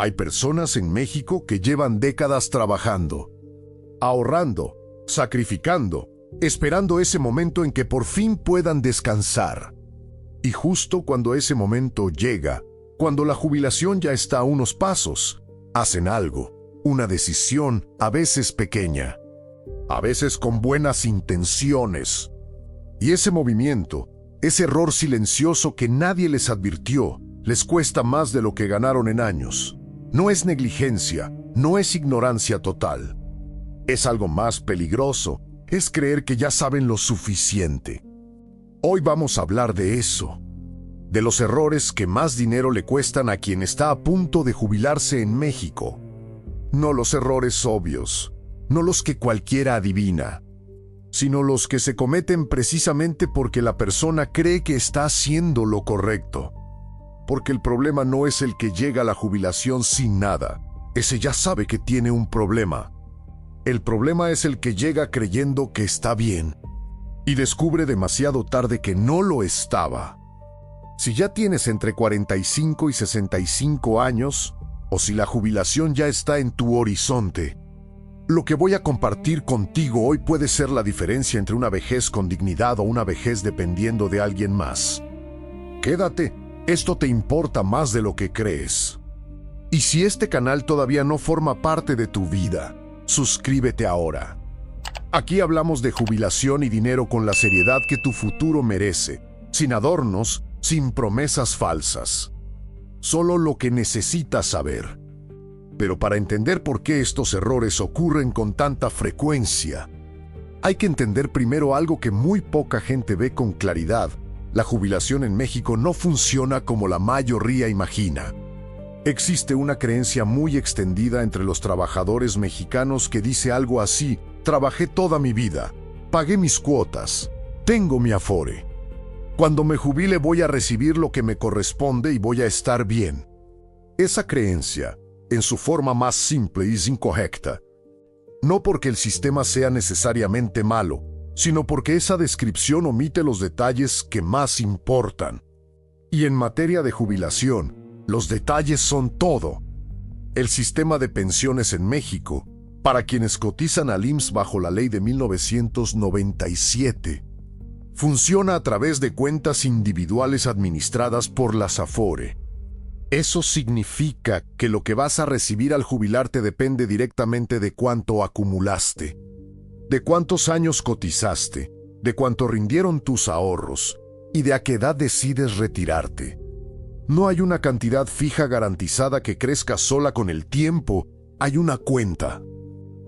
Hay personas en México que llevan décadas trabajando, ahorrando, sacrificando, esperando ese momento en que por fin puedan descansar. Y justo cuando ese momento llega, cuando la jubilación ya está a unos pasos, hacen algo, una decisión a veces pequeña, a veces con buenas intenciones. Y ese movimiento, ese error silencioso que nadie les advirtió, les cuesta más de lo que ganaron en años. No es negligencia, no es ignorancia total. Es algo más peligroso, es creer que ya saben lo suficiente. Hoy vamos a hablar de eso, de los errores que más dinero le cuestan a quien está a punto de jubilarse en México. No los errores obvios, no los que cualquiera adivina, sino los que se cometen precisamente porque la persona cree que está haciendo lo correcto. Porque el problema no es el que llega a la jubilación sin nada, ese ya sabe que tiene un problema. El problema es el que llega creyendo que está bien y descubre demasiado tarde que no lo estaba. Si ya tienes entre 45 y 65 años, o si la jubilación ya está en tu horizonte, lo que voy a compartir contigo hoy puede ser la diferencia entre una vejez con dignidad o una vejez dependiendo de alguien más. Quédate, esto te importa más de lo que crees. Y si este canal todavía no forma parte de tu vida, suscríbete ahora. Aquí hablamos de jubilación y dinero con la seriedad que tu futuro merece, sin adornos, sin promesas falsas. Solo lo que necesitas saber. Pero para entender por qué estos errores ocurren con tanta frecuencia, hay que entender primero algo que muy poca gente ve con claridad. La jubilación en México no funciona como la mayoría imagina. Existe una creencia muy extendida entre los trabajadores mexicanos que dice algo así: trabajé toda mi vida, pagué mis cuotas, tengo mi afore. Cuando me jubile voy a recibir lo que me corresponde y voy a estar bien. Esa creencia, en su forma más simple, es incorrecta. No porque el sistema sea necesariamente malo, sino porque esa descripción omite los detalles que más importan. Y en materia de jubilación, los detalles son todo. El sistema de pensiones en México, para quienes cotizan al IMSS bajo la ley de 1997, funciona a través de cuentas individuales administradas por las Afore. Eso significa que lo que vas a recibir al jubilarte depende directamente de cuánto acumulaste, de cuántos años cotizaste, de cuánto rindieron tus ahorros y de a qué edad decides retirarte. No hay una cantidad fija garantizada que crezca sola con el tiempo, hay una cuenta.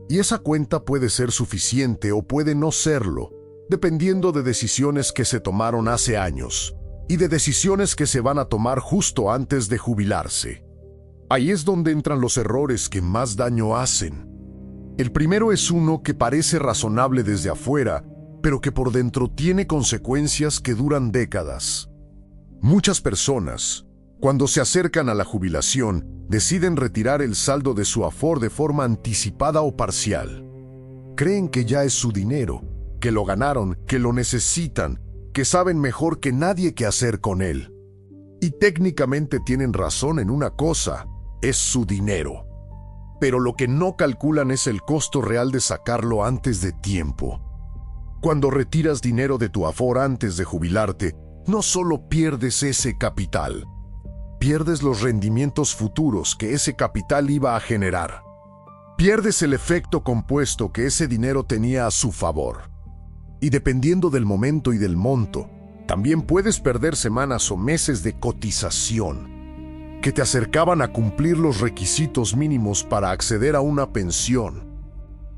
Y esa cuenta puede ser suficiente o puede no serlo, dependiendo de decisiones que se tomaron hace años y de decisiones que se van a tomar justo antes de jubilarse. Ahí es donde entran los errores que más daño hacen. El primero es uno que parece razonable desde afuera, pero que por dentro tiene consecuencias que duran décadas. Muchas personas, cuando se acercan a la jubilación, deciden retirar el saldo de su Afore de forma anticipada o parcial. Creen que ya es su dinero, que lo ganaron, que lo necesitan, que saben mejor que nadie qué hacer con él. Y técnicamente tienen razón en una cosa: es su dinero. Pero lo que no calculan es el costo real de sacarlo antes de tiempo. Cuando retiras dinero de tu Afore antes de jubilarte, no solo pierdes ese capital, pierdes los rendimientos futuros que ese capital iba a generar. Pierdes el efecto compuesto que ese dinero tenía a su favor. Y dependiendo del momento y del monto, también puedes perder semanas o meses de cotización que te acercaban a cumplir los requisitos mínimos para acceder a una pensión.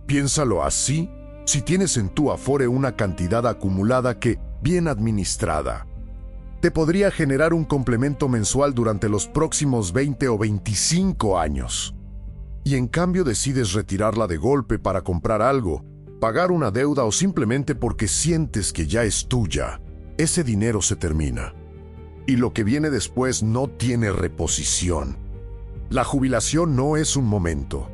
Piénsalo así: si tienes en tu Afore una cantidad acumulada que, bien administrada, te podría generar un complemento mensual durante los próximos 20 o 25 años, y en cambio decides retirarla de golpe para comprar algo, pagar una deuda o simplemente porque sientes que ya es tuya, ese dinero se termina. Y lo que viene después no tiene reposición. La jubilación no es un momento.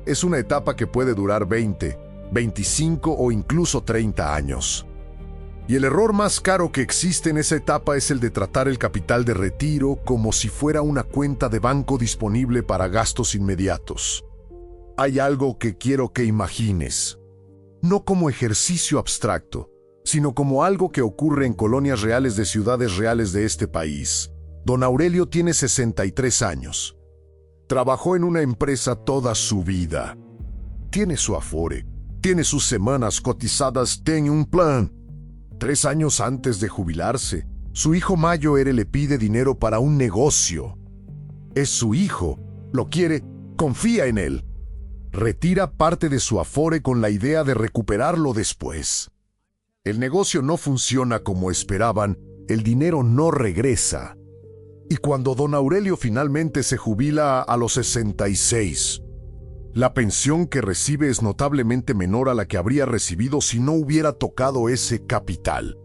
Es una etapa que puede durar 20, 25 o incluso 30 años. Y el error más caro que existe en esa etapa es el de tratar el capital de retiro como si fuera una cuenta de banco disponible para gastos inmediatos. Hay algo que quiero que imagines, no como ejercicio abstracto, sino como algo que ocurre en colonias reales de ciudades reales de este país. Don Aurelio tiene 63 años. Trabajó en una empresa toda su vida. Tiene su Afore, tiene sus semanas cotizadas, tiene un plan. 3 años antes de jubilarse, su hijo Mayo le pide dinero para un negocio. Es su hijo, lo quiere, confía en él. Retira parte de su Afore con la idea de recuperarlo después. El negocio no funciona como esperaban, el dinero no regresa. Y cuando don Aurelio finalmente se jubila a los 66, la pensión que recibe es notablemente menor a la que habría recibido si no hubiera tocado ese capital.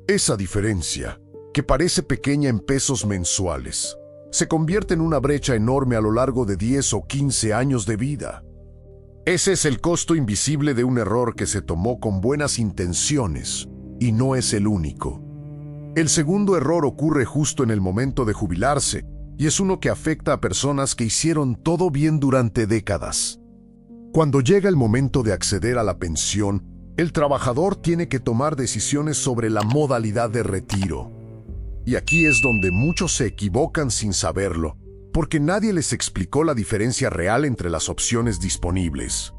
Esa diferencia, que parece pequeña en pesos mensuales, se convierte en una brecha enorme a lo largo de 10 o 15 años de vida. Ese es el costo invisible de un error que se tomó con buenas intenciones, y no es el único. El segundo error ocurre justo en el momento de jubilarse, y es uno que afecta a personas que hicieron todo bien durante décadas. Cuando llega el momento de acceder a la pensión, el trabajador tiene que tomar decisiones sobre la modalidad de retiro. Y aquí es donde muchos se equivocan sin saberlo, porque nadie les explicó la diferencia real entre las opciones disponibles.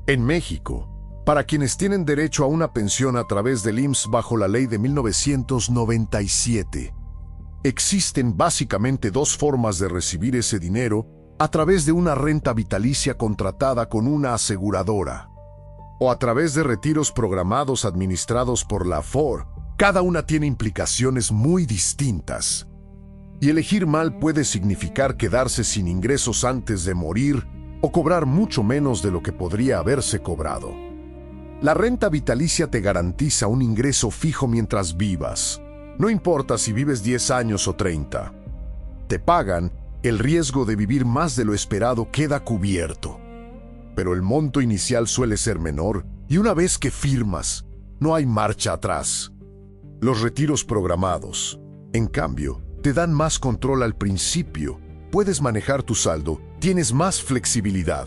En México, para quienes tienen derecho a una pensión a través del IMSS bajo la ley de 1997, existen básicamente 2 formas de recibir ese dinero a través de una renta vitalicia contratada con una aseguradora o a través de retiros programados administrados por la Afore. Cada una tiene implicaciones muy distintas. Y elegir mal puede significar quedarse sin ingresos antes de morir o cobrar mucho menos de lo que podría haberse cobrado. La renta vitalicia te garantiza un ingreso fijo mientras vivas. No importa si vives 10 años o 30. Te pagan, el riesgo de vivir más de lo esperado queda cubierto. Pero el monto inicial suele ser menor y una vez que firmas, no hay marcha atrás. Los retiros programados, en cambio, te dan más control al principio, puedes manejar tu saldo, tienes más flexibilidad.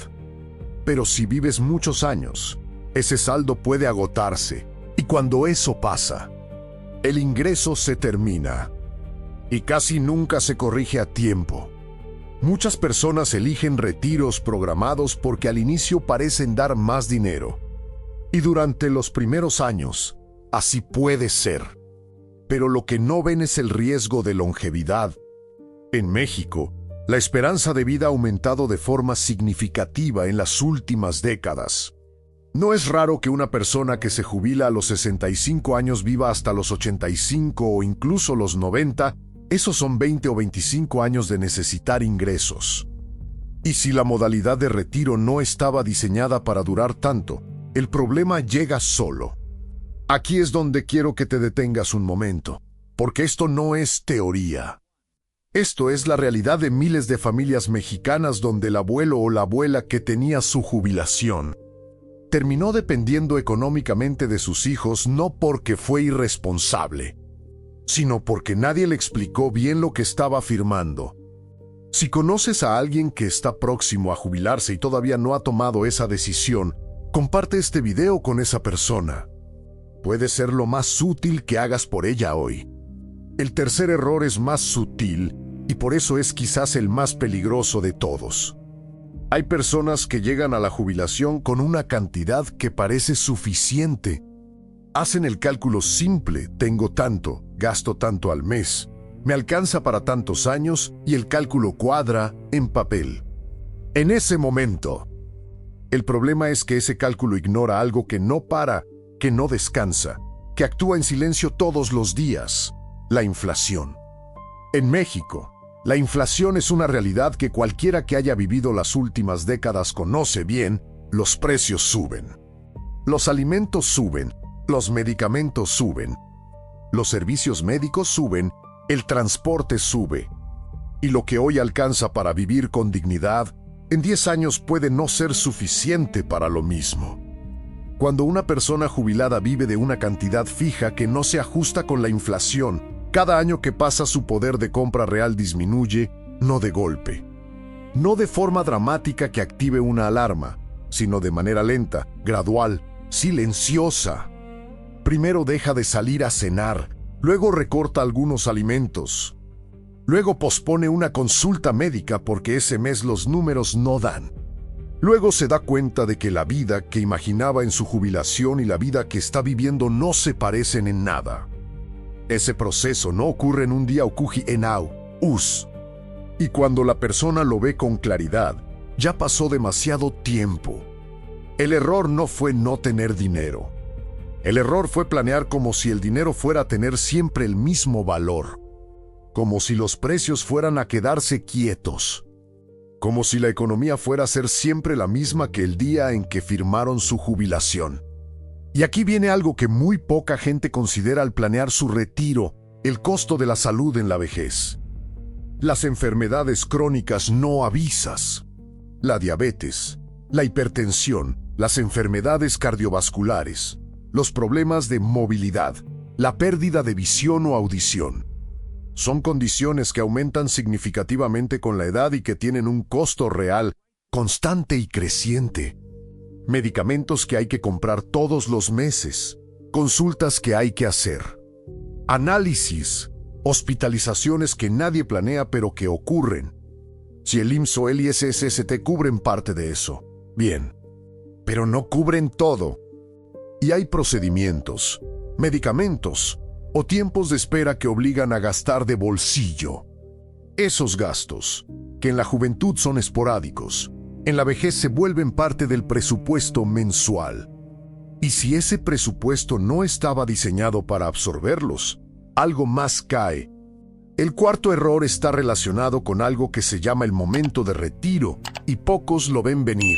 Pero si vives muchos años, ese saldo puede agotarse, y cuando eso pasa, el ingreso se termina, y casi nunca se corrige a tiempo. Muchas personas eligen retiros programados porque al inicio parecen dar más dinero, y durante los primeros años, así puede ser. Pero lo que no ven es el riesgo de longevidad. En México, la esperanza de vida ha aumentado de forma significativa en las últimas décadas. No es raro que una persona que se jubila a los 65 años viva hasta los 85 o incluso los 90, esos son 20 o 25 años de necesitar ingresos. Y si la modalidad de retiro no estaba diseñada para durar tanto, el problema llega solo. Aquí es donde quiero que te detengas un momento, porque esto no es teoría. Esto es la realidad de miles de familias mexicanas donde el abuelo o la abuela que tenía su jubilación terminó dependiendo económicamente de sus hijos no porque fue irresponsable, sino porque nadie le explicó bien lo que estaba firmando. Si conoces a alguien que está próximo a jubilarse y todavía no ha tomado esa decisión, comparte este video con esa persona. Puede ser lo más útil que hagas por ella hoy. El tercer error es más sutil y por eso es quizás el más peligroso de todos. Hay personas que llegan a la jubilación con una cantidad que parece suficiente. Hacen el cálculo simple, tengo tanto, gasto tanto al mes, me alcanza para tantos años y el cálculo cuadra en papel. En ese momento, el problema es que ese cálculo ignora algo que no para, que no descansa, que actúa en silencio todos los días: la inflación. En México, la inflación es una realidad que cualquiera que haya vivido las últimas décadas conoce bien. Los precios suben. Los alimentos suben, los medicamentos suben, los servicios médicos suben, el transporte sube. Y lo que hoy alcanza para vivir con dignidad, en 10 años puede no ser suficiente para lo mismo. Cuando una persona jubilada vive de una cantidad fija que no se ajusta con la inflación, cada año que pasa su poder de compra real disminuye, no de golpe. No de forma dramática que active una alarma, sino de manera lenta, gradual, silenciosa. Primero deja de salir a cenar, luego recorta algunos alimentos. Luego pospone una consulta médica porque ese mes los números no dan. Luego se da cuenta de que la vida que imaginaba en su jubilación y la vida que está viviendo no se parecen en nada. Ese proceso no ocurre en un día okuji enau, us. Y cuando la persona lo ve con claridad, ya pasó demasiado tiempo. El error no fue no tener dinero. El error fue planear como si el dinero fuera a tener siempre el mismo valor. Como si los precios fueran a quedarse quietos. Como si la economía fuera a ser siempre la misma que el día en que firmaron su jubilación. Y aquí viene algo que muy poca gente considera al planear su retiro, el costo de la salud en la vejez. Las enfermedades crónicas no avisas. La diabetes, la hipertensión, las enfermedades cardiovasculares, los problemas de movilidad, la pérdida de visión o audición. Son condiciones que aumentan significativamente con la edad y que tienen un costo real, constante y creciente. Medicamentos que hay que comprar todos los meses, consultas que hay que hacer, análisis, hospitalizaciones que nadie planea pero que ocurren. Si el IMSS o el ISSS te cubren parte de eso, bien, pero no cubren todo. Y hay procedimientos, medicamentos, o tiempos de espera que obligan a gastar de bolsillo. Esos gastos, que en la juventud son esporádicos, en la vejez se vuelven parte del presupuesto mensual. Y si ese presupuesto no estaba diseñado para absorberlos, algo más cae. El cuarto error está relacionado con algo que se llama el momento de retiro, y pocos lo ven venir.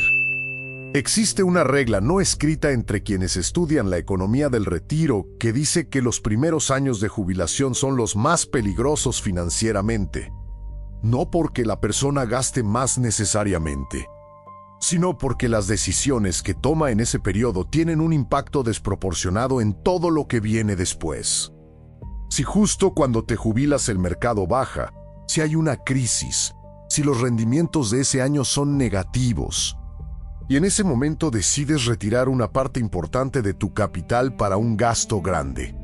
Existe una regla no escrita entre quienes estudian la economía del retiro que dice que los primeros años de jubilación son los más peligrosos financieramente. No porque la persona gaste más necesariamente, sino porque las decisiones que toma en ese periodo tienen un impacto desproporcionado en todo lo que viene después. Si justo cuando te jubilas el mercado baja, si hay una crisis, si los rendimientos de ese año son negativos, y en ese momento decides retirar una parte importante de tu capital para un gasto grande,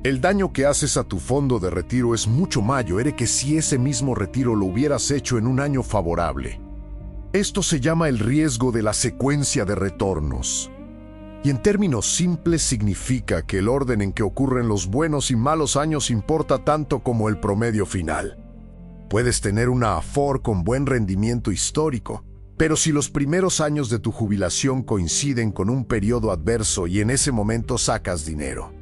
el daño que haces a tu fondo de retiro es mucho mayor que si ese mismo retiro lo hubieras hecho en un año favorable. Esto se llama el riesgo de la secuencia de retornos. Y en términos simples significa que el orden en que ocurren los buenos y malos años importa tanto como el promedio final. Puedes tener una AFOR con buen rendimiento histórico, pero si los primeros años de tu jubilación coinciden con un periodo adverso y en ese momento sacas dinero,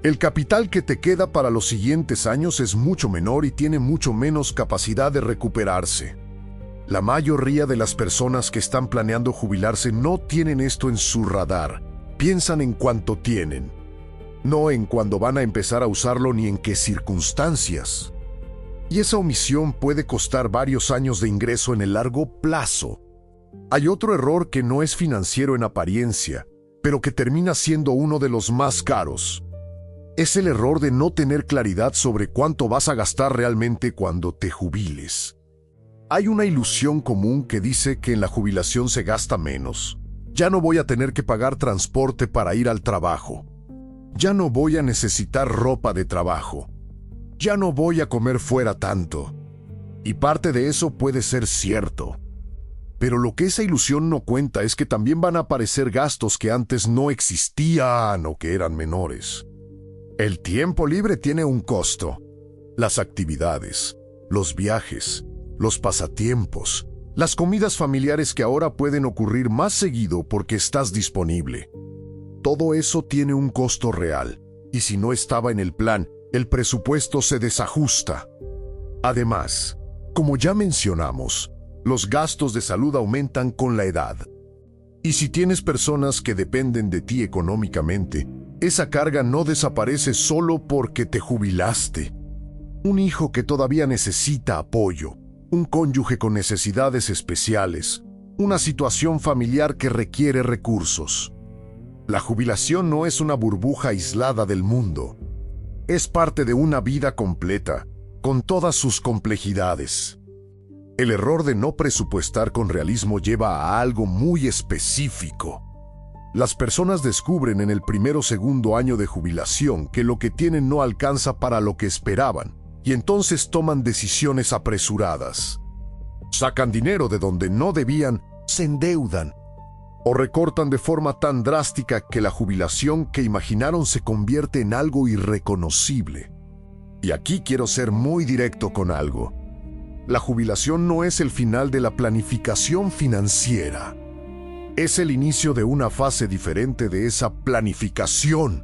el capital que te queda para los siguientes años es mucho menor y tiene mucho menos capacidad de recuperarse. La mayoría de las personas que están planeando jubilarse no tienen esto en su radar. Piensan en cuánto tienen, no en cuándo van a empezar a usarlo ni en qué circunstancias. Y esa omisión puede costar varios años de ingreso en el largo plazo. Hay otro error que no es financiero en apariencia, pero que termina siendo uno de los más caros. Es el error de no tener claridad sobre cuánto vas a gastar realmente cuando te jubiles. Hay una ilusión común que dice que en la jubilación se gasta menos. Ya no voy a tener que pagar transporte para ir al trabajo. Ya no voy a necesitar ropa de trabajo. Ya no voy a comer fuera tanto. Y parte de eso puede ser cierto. Pero lo que esa ilusión no cuenta es que también van a aparecer gastos que antes no existían o que eran menores. El tiempo libre tiene un costo. Las actividades, los viajes, los pasatiempos, las comidas familiares que ahora pueden ocurrir más seguido porque estás disponible. Todo eso tiene un costo real, y si no estaba en el plan, el presupuesto se desajusta. Además, como ya mencionamos, los gastos de salud aumentan con la edad. Y si tienes personas que dependen de ti económicamente, esa carga no desaparece solo porque te jubilaste. Un hijo que todavía necesita apoyo, un cónyuge con necesidades especiales, una situación familiar que requiere recursos. La jubilación no es una burbuja aislada del mundo. Es parte de una vida completa, con todas sus complejidades. El error de no presupuestar con realismo lleva a algo muy específico. Las personas descubren en el primero o segundo año de jubilación que lo que tienen no alcanza para lo que esperaban, y entonces toman decisiones apresuradas. Sacan dinero de donde no debían, se endeudan, o recortan de forma tan drástica que la jubilación que imaginaron se convierte en algo irreconocible. Y aquí quiero ser muy directo con algo. La jubilación no es el final de la planificación financiera. Es el inicio de una fase diferente de esa planificación.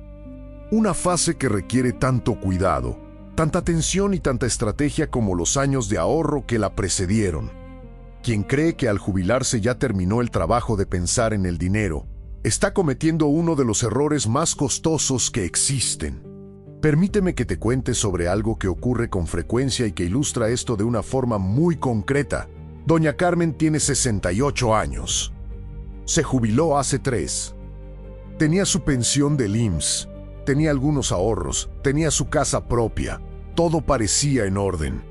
Una fase que requiere tanto cuidado, tanta atención y tanta estrategia como los años de ahorro que la precedieron. Quien cree que al jubilarse ya terminó el trabajo de pensar en el dinero, está cometiendo uno de los errores más costosos que existen. Permíteme que te cuente sobre algo que ocurre con frecuencia y que ilustra esto de una forma muy concreta. Doña Carmen tiene 68 años. Se jubiló hace 3. Tenía su pensión del IMSS, tenía algunos ahorros, tenía su casa propia. Todo parecía en orden.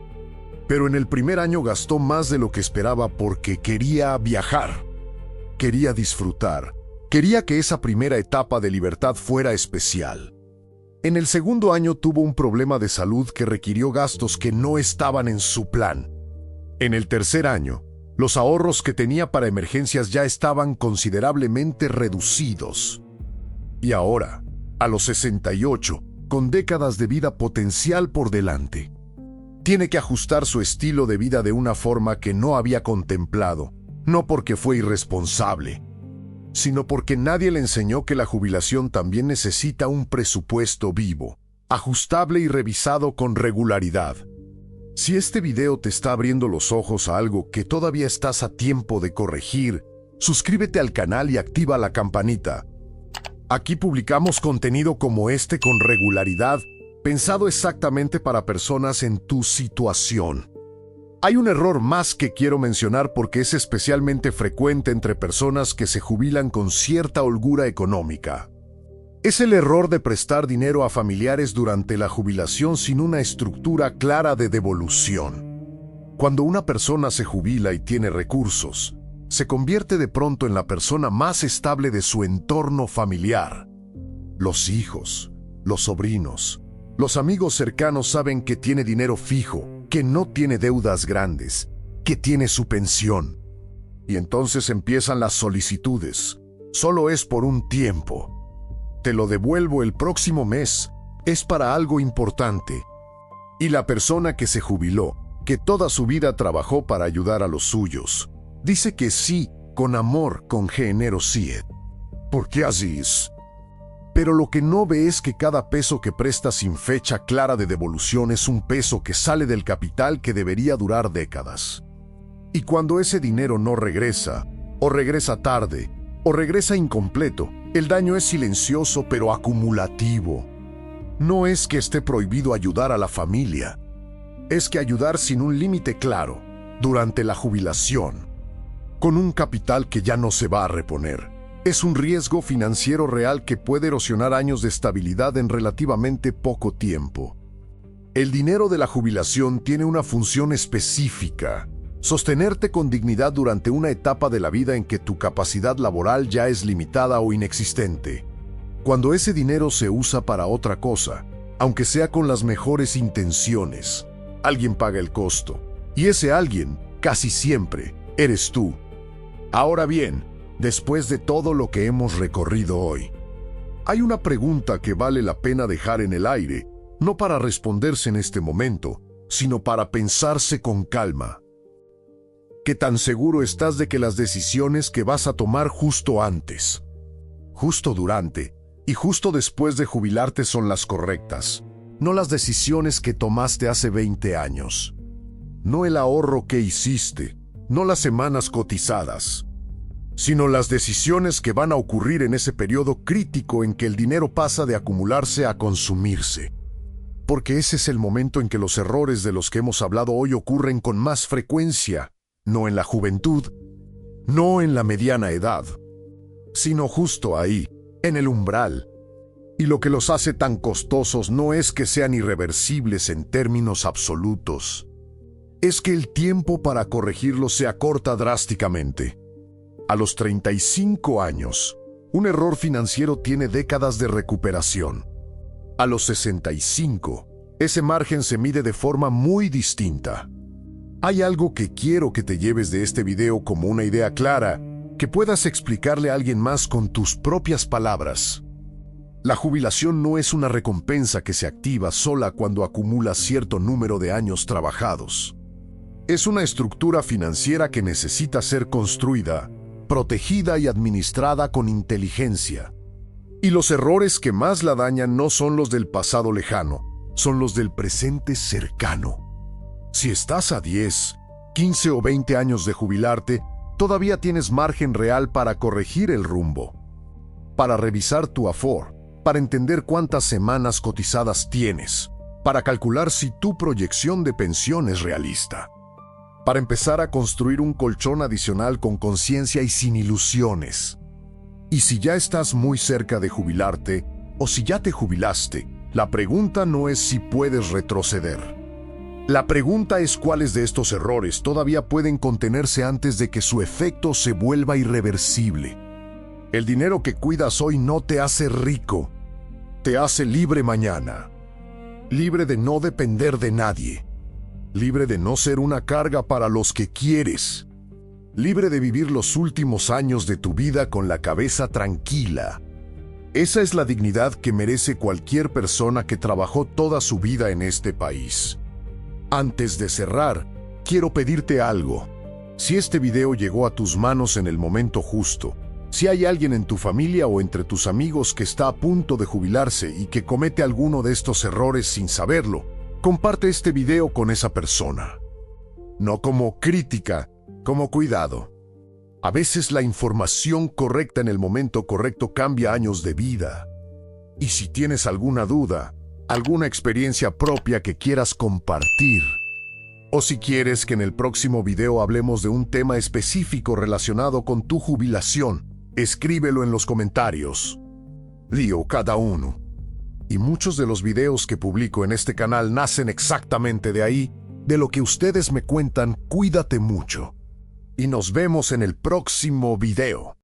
Pero en el primer año gastó más de lo que esperaba porque quería viajar. Quería disfrutar. Quería que esa primera etapa de libertad fuera especial. En el segundo año tuvo un problema de salud que requirió gastos que no estaban en su plan. En el tercer año, los ahorros que tenía para emergencias ya estaban considerablemente reducidos. Y ahora, a los 68, con décadas de vida potencial por delante, tiene que ajustar su estilo de vida de una forma que no había contemplado, no porque fue irresponsable, sino porque nadie le enseñó que la jubilación también necesita un presupuesto vivo, ajustable y revisado con regularidad. Si este video te está abriendo los ojos a algo que todavía estás a tiempo de corregir, suscríbete al canal y activa la campanita. Aquí publicamos contenido como este con regularidad, pensado exactamente para personas en tu situación. Hay un error más que quiero mencionar porque es especialmente frecuente entre personas que se jubilan con cierta holgura económica. Es el error de prestar dinero a familiares durante la jubilación sin una estructura clara de devolución. Cuando una persona se jubila y tiene recursos, se convierte de pronto en la persona más estable de su entorno familiar. Los hijos, los sobrinos, los amigos cercanos saben que tiene dinero fijo, que no tiene deudas grandes, que tiene su pensión. Y entonces empiezan las solicitudes. Solo es por un tiempo. Te lo devuelvo el próximo mes. Es para algo importante. Y la persona que se jubiló, que toda su vida trabajó para ayudar a los suyos, dice que sí, con amor, con generosidad. Porque así es. Pero lo que no ve es que cada peso que presta sin fecha clara de devolución es un peso que sale del capital que debería durar décadas. Y cuando ese dinero no regresa, o regresa tarde, o regresa incompleto, el daño es silencioso pero acumulativo. No es que esté prohibido ayudar a la familia, es que ayudar sin un límite claro, durante la jubilación, con un capital que ya no se va a reponer, es un riesgo financiero real que puede erosionar años de estabilidad en relativamente poco tiempo. El dinero de la jubilación tiene una función específica: sostenerte con dignidad durante una etapa de la vida en que tu capacidad laboral ya es limitada o inexistente. Cuando ese dinero se usa para otra cosa, aunque sea con las mejores intenciones, alguien paga el costo. Y ese alguien, casi siempre, eres tú. Ahora bien, después de todo lo que hemos recorrido hoy, hay una pregunta que vale la pena dejar en el aire, no para responderse en este momento, sino para pensarse con calma. ¿Qué tan seguro estás de que las decisiones que vas a tomar justo antes, justo durante y justo después de jubilarte son las correctas? No las decisiones que tomaste hace 20 años. No el ahorro que hiciste, no las semanas cotizadas, sino las decisiones que van a ocurrir en ese periodo crítico en que el dinero pasa de acumularse a consumirse. Porque ese es el momento en que los errores de los que hemos hablado hoy ocurren con más frecuencia, no en la juventud, no en la mediana edad, sino justo ahí, en el umbral. Y lo que los hace tan costosos no es que sean irreversibles en términos absolutos. Es que el tiempo para corregirlos se acorta drásticamente. A los 35 años, un error financiero tiene décadas de recuperación. A los 65, ese margen se mide de forma muy distinta. Hay algo que quiero que te lleves de este video como una idea clara, que puedas explicarle a alguien más con tus propias palabras. La jubilación no es una recompensa que se activa sola cuando acumulas cierto número de años trabajados. Es una estructura financiera que necesita ser construida, protegida y administrada con inteligencia. Y los errores que más la dañan no son los del pasado lejano, son los del presente cercano. Si estás a 10, 15 o 20 años de jubilarte, todavía tienes margen real para corregir el rumbo, para revisar tu Afore, para entender cuántas semanas cotizadas tienes, para calcular si tu proyección de pensión es realista, para empezar a construir un colchón adicional con conciencia y sin ilusiones. Y si ya estás muy cerca de jubilarte, o si ya te jubilaste, la pregunta no es si puedes retroceder. La pregunta es cuáles de estos errores todavía pueden contenerse antes de que su efecto se vuelva irreversible. El dinero que cuidas hoy no te hace rico, te hace libre mañana. Libre de no depender de nadie. Libre de no ser una carga para los que quieres. Libre de vivir los últimos años de tu vida con la cabeza tranquila. Esa es la dignidad que merece cualquier persona que trabajó toda su vida en este país. Antes de cerrar, quiero pedirte algo. Si este video llegó a tus manos en el momento justo, si hay alguien en tu familia o entre tus amigos que está a punto de jubilarse y que comete alguno de estos errores sin saberlo, comparte este video con esa persona. No como crítica, como cuidado. A veces la información correcta en el momento correcto cambia años de vida. Y si tienes alguna duda, alguna experiencia propia que quieras compartir, o si quieres que en el próximo video hablemos de un tema específico relacionado con tu jubilación, escríbelo en los comentarios. Lío cada uno. Y muchos de los videos que publico en este canal nacen exactamente de ahí, de lo que ustedes me cuentan. Cuídate mucho. Y nos vemos en el próximo video.